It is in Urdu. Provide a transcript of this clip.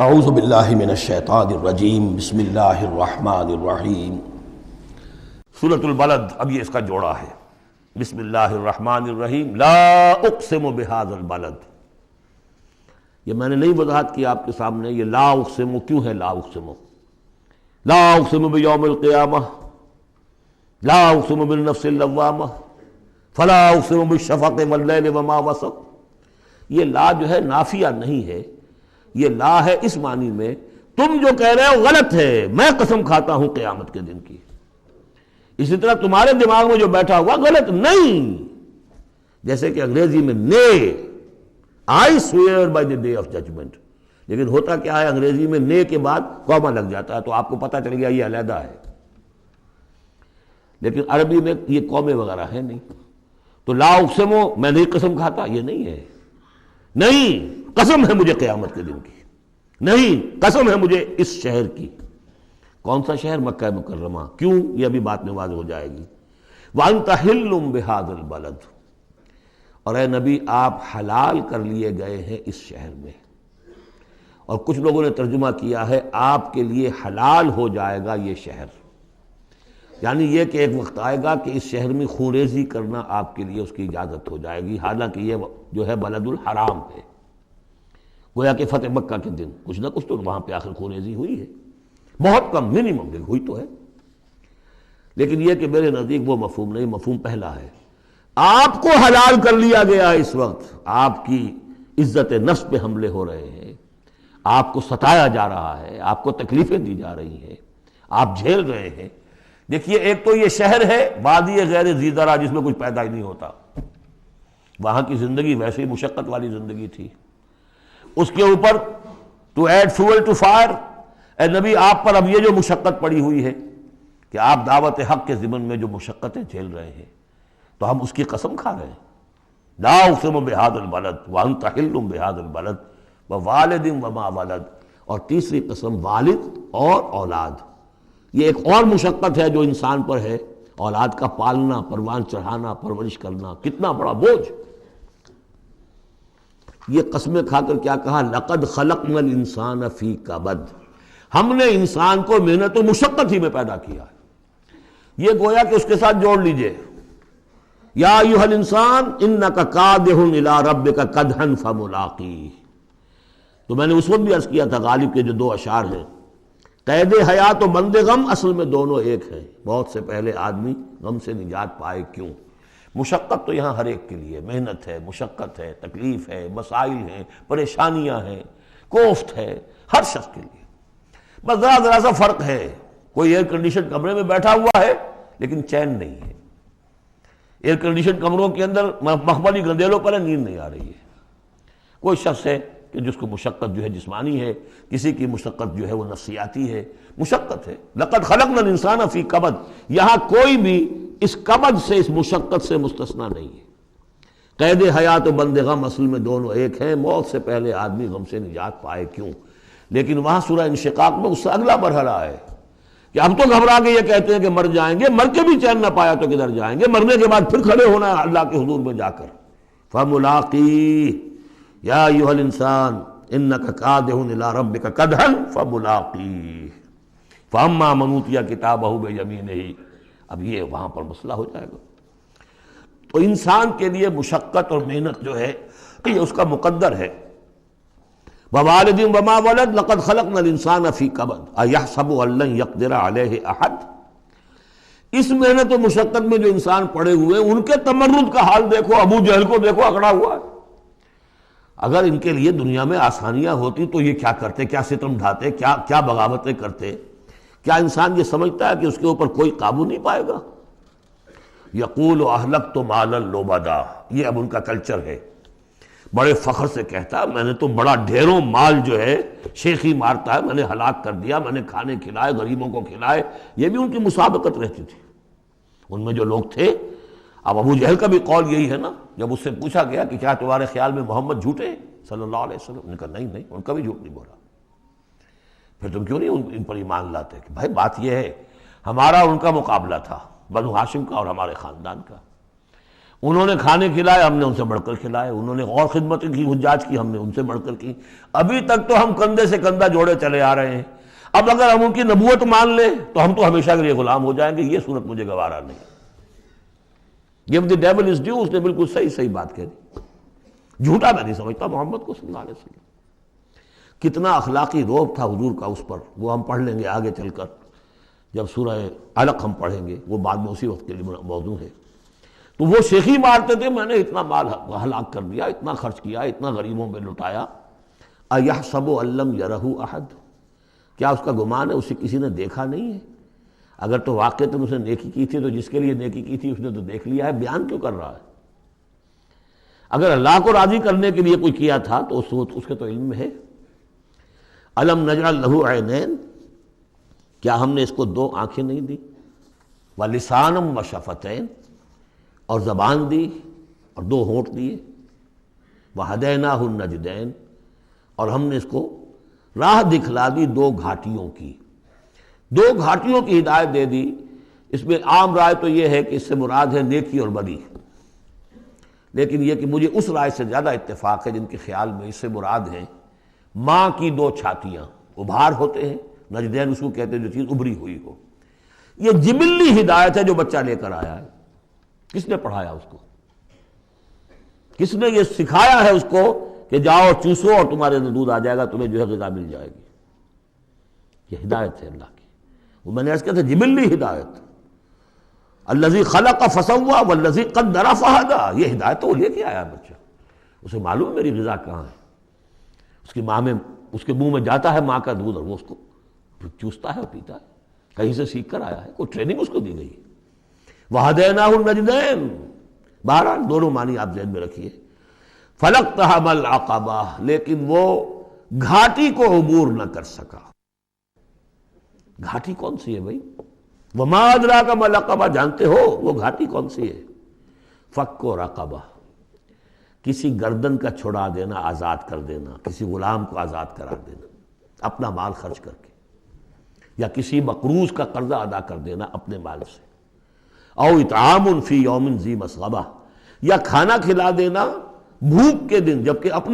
اعوذ باللہ من الشیطان الرجیم بسم اللہ الرحمن الرحیم۔ سورۃ البلد، اب یہ اس کا جوڑا ہے۔ بسم اللہ الرحمن الرحیم۔ لا اقسم بہذا البلد، یہ میں نے نہیں وضاحت کی آپ کے سامنے، یہ لا اقسم کیوں ہے؟ لا اقسم، لا اقسم بیوم القیامہ، لا اقسم بالنفس اللوامہ، فلا اقسم بالشفق واللیل وما وسق۔ یہ لا جو ہے نافیہ نہیں ہے، یہ لا ہے اس معنی میں تم جو کہہ رہے ہو غلط ہے، میں قسم کھاتا ہوں قیامت کے دن کی۔ اسی طرح تمہارے دماغ میں جو بیٹھا ہوا غلط نہیں، جیسے کہ انگریزی میں نے I swear by the day of judgment، لیکن ہوتا کیا ہے انگریزی میں نے کے بعد کوما لگ جاتا ہے تو آپ کو پتہ چل گیا یہ علیحدہ ہے، لیکن عربی میں یہ کومے وغیرہ ہے نہیں۔ تو لا اقسمو میں نہیں قسم کھاتا، یہ نہیں ہے، نہیں قسم ہے مجھے قیامت کے دن کی، نہیں قسم ہے مجھے اس شہر کی۔ کون سا شہر؟ مکہ مکرمہ۔ کیوں؟ یہ ابھی بات میں واضح ہو جائے گی۔ وَأَنْتَ حِلٌّ بِهَذَا الْبَلَدِ، اور اے نبی آپ حلال کر لیے گئے ہیں اس شہر میں۔ اور کچھ لوگوں نے ترجمہ کیا ہے آپ کے لیے حلال ہو جائے گا یہ شہر، یعنی یہ کہ ایک وقت آئے گا کہ اس شہر میں خونریزی کرنا آپ کے لیے اس کی اجازت ہو جائے گی، حالانکہ یہ جو ہے بلد الحرام ہے۔ گویا کہ فتح مکہ کے دن کچھ نہ کچھ تو وہاں پہ آخر خونریزی ہوئی ہے، بہت کم، منیمم ہوئی تو ہے، لیکن یہ کہ میرے نزدیک وہ مفہوم نہیں، مفہوم پہلا ہے۔ آپ کو حلال کر لیا گیا اس وقت، آپ کی عزت نفس پہ حملے ہو رہے ہیں، آپ کو ستایا جا رہا ہے، آپ کو تکلیفیں دی جا رہی ہیں، آپ جھیل رہے ہیں۔ دیکھیے ایک تو یہ شہر ہے وادی غیر ذی زرع جس میں کچھ پیدا ہی نہیں ہوتا، وہاں کی زندگی ویسے ہی مشقت والی زندگی تھی، اس کے اوپر to add fuel to fire, اے نبی آپ پر اب یہ جو مشقت پڑی ہوئی ہے کہ آپ دعوت حق کے ضمن میں جو مشقتیں جھیل رہے ہیں تو ہم اس کی قسم کھا رہے ہیں۔ لا اقسم بہذا البلد وانت حل بہذا البلد ووالد وما ولد، اور تیسری قسم والد اور اولاد۔ یہ ایک اور مشقت ہے جو انسان پر ہے، اولاد کا پالنا، پروان چڑھانا، پرورش کرنا، کتنا بڑا بوجھ۔ یہ قسمیں کھا کر کیا کہا؟ لقد خلقنا الانسان فی کبد، ہم نے انسان کو محنت و مشقت ہی میں پیدا کیا ہے۔ یہ گویا کہ اس کے ساتھ جوڑ لیجئے، یا ایھا الانسان انک کادح الی ربک کدحا فملاقیہ۔ تو میں نے اس وقت بھی عرض کیا تھا غالب کے جو دو اشعار ہیں، قید حیات و بند غم اصل میں دونوں ایک ہیں، بہت سے پہلے آدمی غم سے نجات پائے کیوں؟ مشقت تو یہاں ہر ایک کے لیے، محنت ہے، مشقت ہے، تکلیف ہے، مسائل ہیں، پریشانیاں ہیں، کوفت ہے، ہر شخص کے لیے۔ بس ذرا سا فرق ہے، کوئی ایئر کنڈیشن کمرے میں بیٹھا ہوا ہے لیکن چین نہیں ہے، ایئر کنڈیشن کمروں کے اندر مخملی گندیلوں پر نیند نہیں آ رہی ہے۔ کوئی شخص ہے کہ جس کو مشقت جو ہے جسمانی ہے، کسی کی مشقت جو ہے وہ نفسیاتی ہے، مشقت ہے۔ لقد خلقنا الانسان فی کبد، یہاں کوئی بھی اس کبد سے، اس مشقت سے مستثنی نہیں ہے۔ قید حیات و بند غم اصل میں دونوں ایک ہیں، موت سے پہلے آدمی غم سے نجات پائے کیوں؟ لیکن وہاں سورہ انشقاق میں اس سے اگلا مرحلہ ہے کہ ہم تو گھبرا کے یہ کہتے ہیں کہ مر جائیں گے، مر کے بھی چین نہ پایا تو کدھر جائیں گے، مرنے کے بعد پھر کھڑے ہونا ہے اللہ کے حضور میں جا کر۔ فملاقیہ یا ایھا الانسان انک کادح الی ربک کدحا فملاقیہ فاما من اوتی کتابہ بیمینہ۔ اب یہ وہاں پر مسئلہ ہو جائے گا۔ تو انسان کے لیے مشقت اور محنت جو ہے یہ اس کا مقدر ہے۔ ووالد وما ولد لقد خلقنا الانسان فی کبد ایحسب ان لن یقدر علیہ احد۔ اس محنت و مشقت میں جو انسان پڑے ہوئے ان کے تمرد کا حال دیکھو، ابو جہل کو دیکھو اکڑا ہوا ہے۔ اگر ان کے لیے دنیا میں آسانیاں ہوتی تو یہ کیا کرتے، کیا ستم ڈھاتے، کیا بغاوتیں کرتے؟ کیا انسان یہ سمجھتا ہے کہ اس کے اوپر کوئی قابو نہیں پائے گا؟ یقول اہلکت مالا لبدا، یہ اب ان کا کلچر ہے، بڑے فخر سے کہتا ہے میں نے تو بڑا ڈھیروں مال جو ہے شیخی مارتا ہے، میں نے ہلاک کر دیا، میں نے کھانے کھلائے، غریبوں کو کھلائے۔ یہ بھی ان کی مسابقت رہتی تھی ان میں جو لوگ تھے۔ اب ابو جہل کا بھی قول یہی ہے نا، جب اس سے پوچھا گیا کہ کیا تمہارے خیال میں محمد جھوٹے ہیں صلی اللہ علیہ وسلم، انہوں نے کہا نہیں ان کا بھی جھوٹ نہیں بولا۔ پھر تم کیوں نہیں ان پر ایمان لاتے؟ کہ بھائی بات یہ ہے ہمارا ان کا مقابلہ تھا، بنو ہاشم کا اور ہمارے خاندان کا۔ انہوں نے کھانے کھلائے، ہم نے ان سے بڑھ کر کھلائے، انہوں نے اور خدمت کی، حجاج کی، ہم نے ان سے بڑھ کر کی۔ ابھی تک تو ہم کندھے سے کندھا جوڑے چلے آ رہے ہیں، اب اگر ہم ان کی نبوت مان لیں تو ہم تو ہمیشہ کے لیے غلام ہو جائیں گے، یہ صورت مجھے گوارا نہیں۔ Give the devil his due، اس نے بالکل صحیح بات کہہ دی، جھوٹا میں نہیں سمجھتا محمد کو صلی اللہ علیہ وسلم۔ کتنا اخلاقی روب تھا حضور کا اس پر، وہ ہم پڑھ لیں گے آگے چل کر جب سورہ علق ہم پڑھیں گے، وہ بعد میں اسی وقت کے لیے موضوع ہے۔ تو وہ شیخی مارتے تھے، میں نے اتنا مال ہلاک کر دیا، اتنا خرچ کیا، اتنا غریبوں میں لٹایا۔ اَيَحْسَبُ أَن لَّمْ يَرَهُ أَحَدٌ، کیا اس کا گمان ہے اسے کسی نے دیکھا نہیں ہے؟ اگر تو واقعتاً اس نے نیکی کی تھی تو جس کے لیے نیکی کی تھی اس نے تو دیکھ لیا ہے، بیان کیوں کر رہا ہے؟ اگر اللہ کو راضی کرنے کے لیے کوئی کیا تھا تو اس کے تو علم میں ہے۔ أَلَمْ نَجْعَل لَّهُ عَيْنَيْنِ، کیا ہم نے اس کو دو آنکھیں نہیں دی؟ وَلِسَانًا وَشَفَتَيْنِ، اور زبان دی اور دو ہونٹ دیے۔ وَهَدَيْنَاهُ النَّجْدَيْنِ، اور ہم نے اس کو راہ دکھلا دی دو گھاٹیوں کی، دو گھاٹیوں کی ہدایت دے دی۔ اس میں عام رائے تو یہ ہے کہ اس سے مراد ہے نیکی اور بدی، لیکن یہ کہ مجھے اس رائے سے زیادہ اتفاق ہے جن کے خیال میں اس سے مراد ہیں ماں کی دو چھاتیاں، ابھار ہوتے ہیں، نجدین اس کو کہتے ہیں جو چیز ابھری ہوئی ہو۔ یہ جبلی ہدایت ہے جو بچہ لے کر آیا ہے۔ کس نے پڑھایا اس کو؟ کس نے یہ سکھایا ہے اس کو کہ جاؤ چوسو اور تمہارے اندر دودھ آ جائے گا، تمہیں جو ہے غذا مل جائے گی؟ یہ ہدایت ہے اللہ کی، وہ میں نے عرض کیا تھا جبلی ہدایت۔ الذی خلق فسوی والذی قدر فہدی، یہ ہدایت تو وہ لے کے آیا بچہ، اسے معلوم ہے میری غذا کہاں ہے۔ اس کی ماں میں، اس کے منہ میں جاتا ہے ماں کا دودھ اور وہ اس کو چوستا ہے اور پیتا ہے، کہیں سے سیکھ کر آیا ہے، کوئی ٹریننگ اس کو دی گئی ہے۔ وَهَدَيْنَاهُ النَّجْدَيْنِ، بہرحال دونوں معنی آپ ذہن میں رکھیے۔ فَلَقْتَحَمَ الْعَقَبَةَ، لیکن وہ گھاٹی کو عبور نہ کر سکا۔ گھاٹی کون سی ہے بھائی؟ وَمَا أَدْرَاكَ مَا الْعَقَبَةُ، جانتے ہو وہ گھاٹی کون سی ہے؟ فَكُّ رَقَبَةٍ، کسی گردن کا چھڑا دینا، آزاد کر دینا، کسی غلام کو آزاد کرا دینا اپنا مال خرچ کر کے، یا کسی مقروض کا قرضہ ادا کر دینا اپنے مال سے۔ او اطعام فی یوم ذی مسغبہ، یا کھانا کھلا دینا بھوک کے دن جبکہ اپنے